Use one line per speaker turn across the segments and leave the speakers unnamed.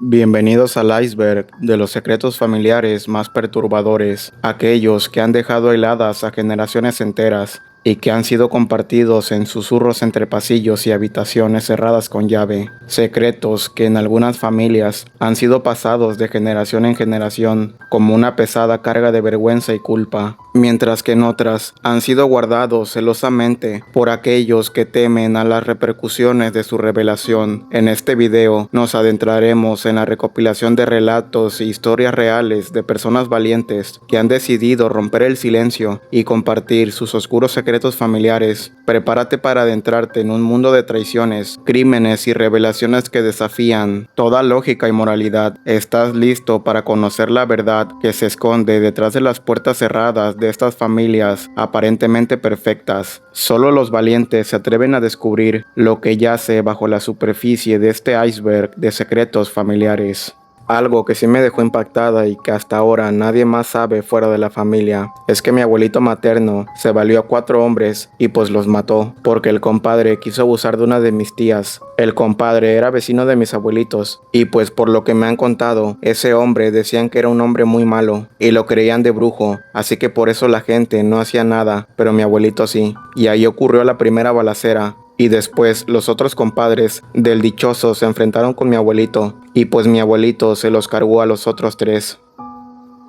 Bienvenidos al iceberg de los secretos familiares más perturbadores, aquellos que han dejado heladas a generaciones enteras y que han sido compartidos en susurros entre pasillos y habitaciones cerradas con llave. Secretos que en algunas familias han sido pasados de generación en generación como una pesada carga de vergüenza y culpa, mientras que en otras han sido guardados celosamente por aquellos que temen a las repercusiones de su revelación. En este video nos adentraremos en la recopilación de relatos e historias reales de personas valientes que han decidido romper el silencio y compartir sus oscuros secretos familiares. Prepárate para adentrarte en un mundo de traiciones, crímenes y revelaciones que desafían toda lógica y moralidad. ¿Estás listo para conocer la verdad que se esconde detrás de las puertas cerradas de estas familias aparentemente perfectas? Solo los valientes se atreven a descubrir lo que yace bajo la superficie de este iceberg de secretos familiares. Algo que sí me dejó impactada y que hasta ahora nadie más sabe fuera de la familia es que mi abuelito materno se valió a 4 hombres y pues los mató porque el compadre quiso abusar de una de mis tías. El compadre era vecino de mis abuelitos y pues por lo que me han contado, ese hombre decían que era un hombre muy malo y lo creían de brujo, así que por eso la gente no hacía nada, pero mi abuelito sí. Y ahí ocurrió la primera balacera. Y después los otros compadres del dichoso se enfrentaron con mi abuelito y pues mi abuelito se los cargó a los otros 3.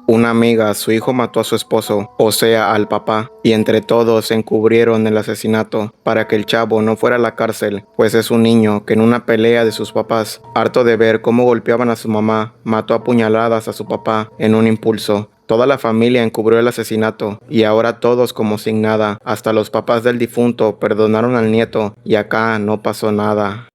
Una amiga, su hijo mató a su esposo, o sea, al papá, y entre todos encubrieron el asesinato para que el chavo no fuera a la cárcel, pues es un niño que en una pelea de sus papás, harto de ver cómo golpeaban a su mamá, mató a puñaladas a su papá en un impulso. Toda la familia encubrió el asesinato y ahora todos como sin nada, hasta los papás del difunto perdonaron al nieto y acá no pasó nada.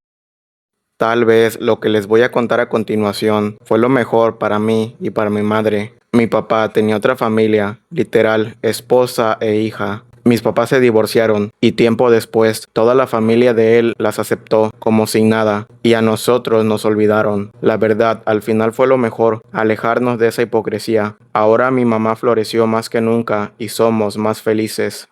Tal vez lo que les voy a contar a continuación fue lo mejor para mí y para mi madre. Mi papá tenía otra familia, literal, esposa e hija. Mis papás se divorciaron y tiempo después toda la familia de él las aceptó como sin nada y a nosotros nos olvidaron. La verdad, al final fue lo mejor, alejarnos de esa hipocresía. Ahora mi mamá floreció más que nunca y somos más felices.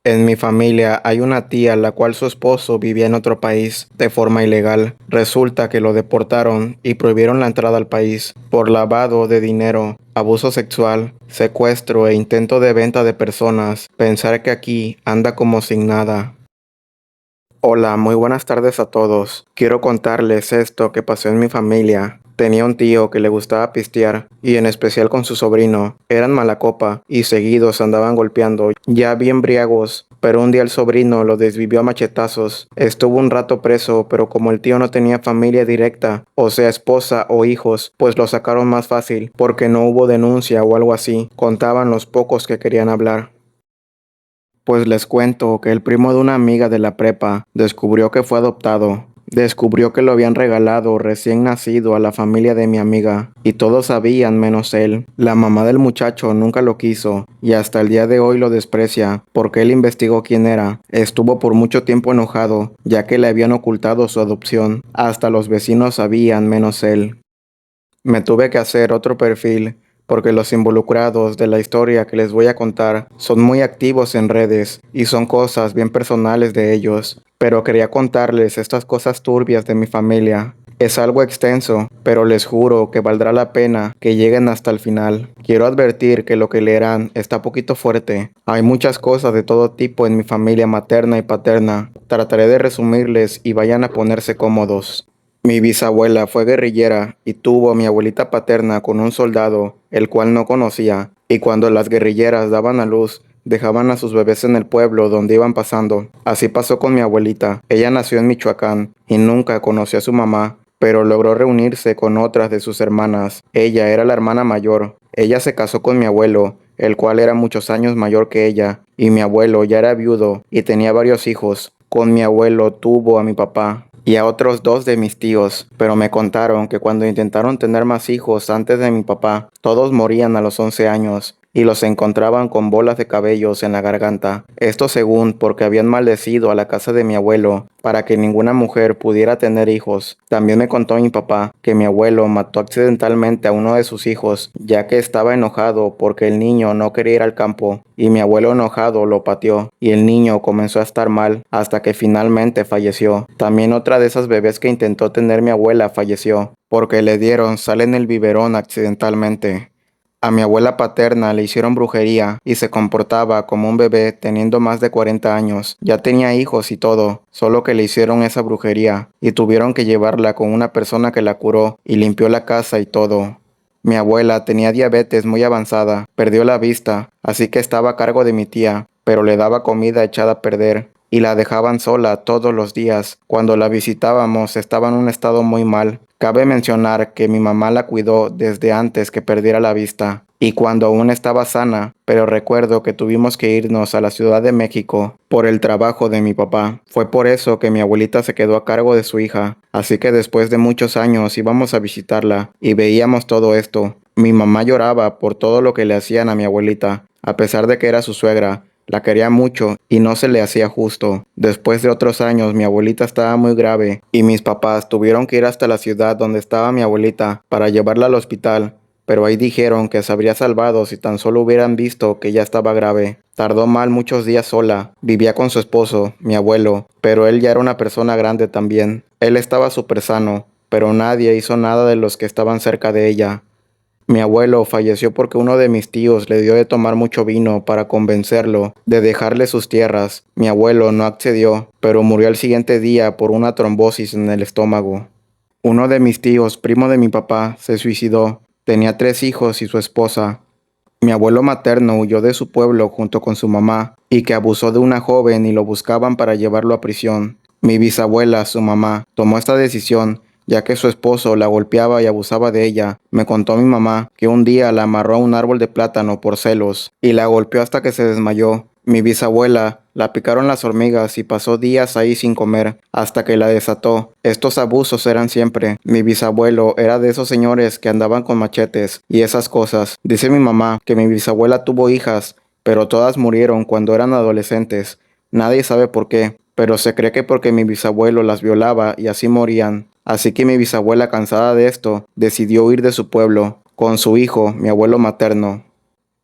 En mi familia hay una tía la cual su esposo vivía en otro país de forma ilegal. Resulta que lo deportaron y prohibieron la entrada al país por lavado de dinero, abuso sexual, secuestro e intento de venta de personas. Pensar que aquí anda como sin nada. Hola, muy buenas tardes a todos. Quiero contarles esto que pasó en mi familia. Tenía un tío que le gustaba pistear, y en especial con su sobrino. Eran mala copa, y seguidos andaban golpeando, ya bien briagos. Pero un día el sobrino lo desvivió a machetazos. Estuvo un rato preso, pero como el tío no tenía familia directa, o sea esposa o hijos, pues lo sacaron más fácil, porque no hubo denuncia o algo así. Contaban los pocos que querían hablar. Pues les cuento que el primo de una amiga de la prepa descubrió que fue adoptado. Descubrió que lo habían regalado recién nacido a la familia de mi amiga, y todos sabían menos él. La mamá del muchacho nunca lo quiso, y hasta el día de hoy lo desprecia, porque él investigó quién era. Estuvo por mucho tiempo enojado, ya que le habían ocultado su adopción. Hasta los vecinos sabían menos él. Me tuve que hacer otro perfil porque los involucrados de la historia que les voy a contar son muy activos en redes y son cosas bien personales de ellos, pero quería contarles estas cosas turbias de mi familia. Es algo extenso, pero les juro que valdrá la pena que lleguen hasta el final. Quiero advertir que lo que leerán está poquito fuerte. Hay muchas cosas de todo tipo en mi familia materna y paterna. Trataré de resumirles y vayan a ponerse cómodos. Mi bisabuela fue guerrillera y tuvo a mi abuelita paterna con un soldado, el cual no conocía, y cuando las guerrilleras daban a luz, dejaban a sus bebés en el pueblo donde iban pasando. Así pasó con mi abuelita. Ella nació en Michoacán y nunca conoció a su mamá, pero logró reunirse con otras de sus hermanas. Ella era la hermana mayor. Ella se casó con mi abuelo, el cual era muchos años mayor que ella, y mi abuelo ya era viudo y tenía varios hijos. Con mi abuelo tuvo a mi papá y a otros 2 de mis tíos, pero me contaron que cuando intentaron tener más hijos antes de mi papá, todos morían a los 11 años, y los encontraban con bolas de cabellos en la garganta. Esto según porque habían maldecido a la casa de mi abuelo para que ninguna mujer pudiera tener hijos. También me contó mi papá que mi abuelo mató accidentalmente a uno de sus hijos, ya que estaba enojado porque el niño no quería ir al campo, y mi abuelo enojado lo pateó, y el niño comenzó a estar mal hasta que finalmente falleció. También otra de esas bebés que intentó tener mi abuela falleció, porque le dieron sal en el biberón accidentalmente. A mi abuela paterna le hicieron brujería y se comportaba como un bebé teniendo más de 40 años. Ya tenía hijos y todo, solo que le hicieron esa brujería y tuvieron que llevarla con una persona que la curó y limpió la casa y todo. Mi abuela tenía diabetes muy avanzada, perdió la vista, así que estaba a cargo de mi tía, pero le daba comida echada a perder y la dejaban sola todos los días. Cuando la visitábamos estaba en un estado muy mal. Cabe mencionar que mi mamá la cuidó desde antes que perdiera la vista y cuando aún estaba sana, pero recuerdo que tuvimos que irnos a la Ciudad de México por el trabajo de mi papá. Fue por eso que mi abuelita se quedó a cargo de su hija, así que después de muchos años íbamos a visitarla y veíamos todo esto. Mi mamá lloraba por todo lo que le hacían a mi abuelita, a pesar de que era su suegra. La quería mucho y no se le hacía justo. Después de otros años, mi abuelita estaba muy grave y mis papás tuvieron que ir hasta la ciudad donde estaba mi abuelita para llevarla al hospital, pero ahí dijeron que se habría salvado si tan solo hubieran visto que ya estaba grave. Tardó mal muchos días sola. Vivía con su esposo, mi abuelo, pero él ya era una persona grande también. Él estaba súper sano, pero nadie hizo nada de los que estaban cerca de ella. Mi abuelo falleció porque uno de mis tíos le dio de tomar mucho vino para convencerlo de dejarle sus tierras. Mi abuelo no accedió, pero murió al siguiente día por una trombosis en el estómago. Uno de mis tíos, primo de mi papá, se suicidó. Tenía 3 hijos y su esposa. Mi abuelo materno huyó de su pueblo junto con su mamá y que abusó de una joven y lo buscaban para llevarlo a prisión. Mi bisabuela, su mamá, tomó esta decisión ya que su esposo la golpeaba y abusaba de ella. Me contó mi mamá que un día la amarró a un árbol de plátano por celos y la golpeó hasta que se desmayó. Mi bisabuela la picaron las hormigas y pasó días ahí sin comer hasta que la desató. Estos abusos eran siempre. Mi bisabuelo era de esos señores que andaban con machetes y esas cosas. Dice mi mamá que mi bisabuela tuvo hijas, pero todas murieron cuando eran adolescentes. Nadie sabe por qué, pero se cree que porque mi bisabuelo las violaba y así morían. Así que mi bisabuela, cansada de esto, decidió huir de su pueblo con su hijo, mi abuelo materno.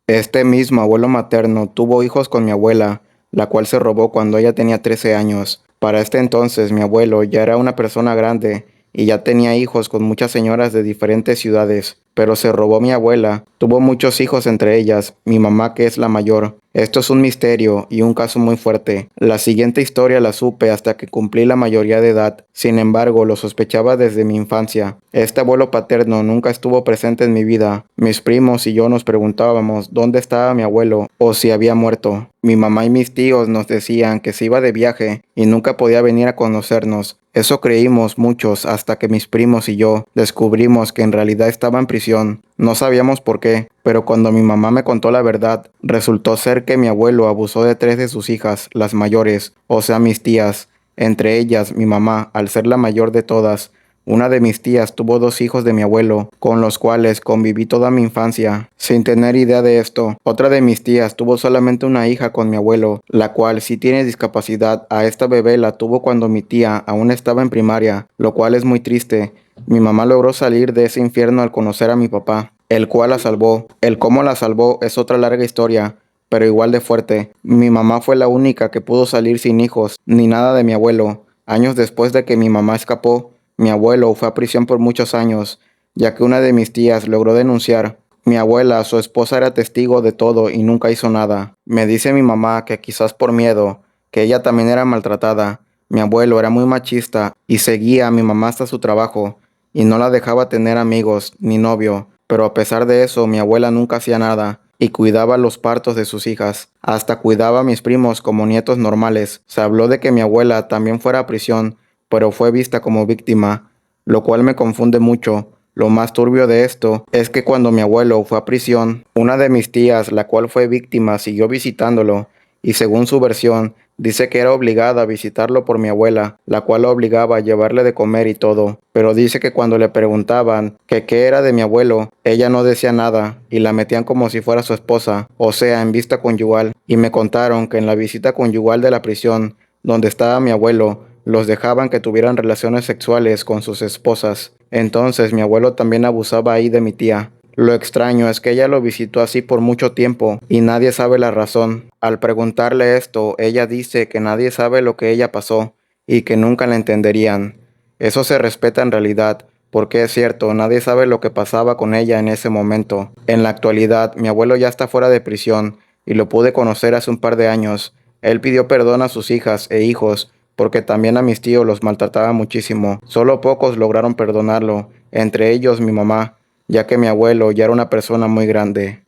Este mismo abuelo materno tuvo hijos con mi abuela, la cual se robó cuando ella tenía 13 años. Para este entonces mi abuelo ya era una persona grande y ya tenía hijos con muchas señoras de diferentes ciudades, pero se robó mi abuela. Tuvo muchos hijos, entre ellas mi mamá, que es la mayor. Esto es un misterio y un caso muy fuerte. La siguiente historia la supe hasta que cumplí la mayoría de edad. Sin embargo, lo sospechaba desde mi infancia. Este abuelo paterno nunca estuvo presente en mi vida. Mis primos y yo nos preguntábamos dónde estaba mi abuelo o si había muerto. Mi mamá y mis tíos nos decían que se iba de viaje y nunca podía venir a conocernos. Eso creímos muchos hasta que mis primos y yo descubrimos que en realidad estaba en prisión. No sabíamos por qué, pero cuando mi mamá me contó la verdad, resultó ser que mi abuelo abusó de 3 de sus hijas, las mayores, o sea mis tías. Entre ellas, mi mamá, al ser la mayor de todas. Una de mis tías tuvo 2 hijos de mi abuelo, con los cuales conviví toda mi infancia, sin tener idea de esto. Otra de mis tías tuvo solamente una hija con mi abuelo, la cual sí tiene discapacidad. A esta bebé la tuvo cuando mi tía aún estaba en primaria, lo cual es muy triste. Mi mamá logró salir de ese infierno al conocer a mi papá, el cual la salvó. El cómo la salvó es otra larga historia, pero igual de fuerte. Mi mamá fue la única que pudo salir sin hijos, ni nada de mi abuelo. Años después de que mi mamá escapó, mi abuelo fue a prisión por muchos años, ya que una de mis tías logró denunciar. Mi abuela, su esposa, era testigo de todo y nunca hizo nada. Me dice mi mamá que quizás por miedo, que ella también era maltratada. Mi abuelo era muy machista y seguía a mi mamá hasta su trabajo y no la dejaba tener amigos ni novio, pero a pesar de eso mi abuela nunca hacía nada y cuidaba los partos de sus hijas. Hasta cuidaba a mis primos como nietos normales. Se habló de que mi abuela también fuera a prisión, pero fue vista como víctima, lo cual me confunde mucho. Lo más turbio de esto es que cuando mi abuelo fue a prisión, una de mis tías, la cual fue víctima, siguió visitándolo, y según su versión, Dice que era obligada a visitarlo por mi abuela, la cual lo obligaba a llevarle de comer y todo, pero dice que cuando le preguntaban que qué era de mi abuelo, ella no decía nada y la metían como si fuera su esposa, o sea, en vista conyugal, y me contaron que en la visita conyugal de la prisión, donde estaba mi abuelo, los dejaban que tuvieran relaciones sexuales con sus esposas. Entonces mi abuelo también abusaba ahí de mi tía. Lo extraño es que ella lo visitó así por mucho tiempo y nadie sabe la razón. Al preguntarle esto, ella dice que nadie sabe lo que ella pasó y que nunca la entenderían. Eso se respeta en realidad, porque es cierto, nadie sabe lo que pasaba con ella en ese momento. En la actualidad, mi abuelo ya está fuera de prisión y lo pude conocer hace un par de años. Él pidió perdón a sus hijas e hijos porque también a mis tíos los maltrataba muchísimo. Solo pocos lograron perdonarlo, entre ellos mi mamá, ya que mi abuelo ya era una persona muy grande.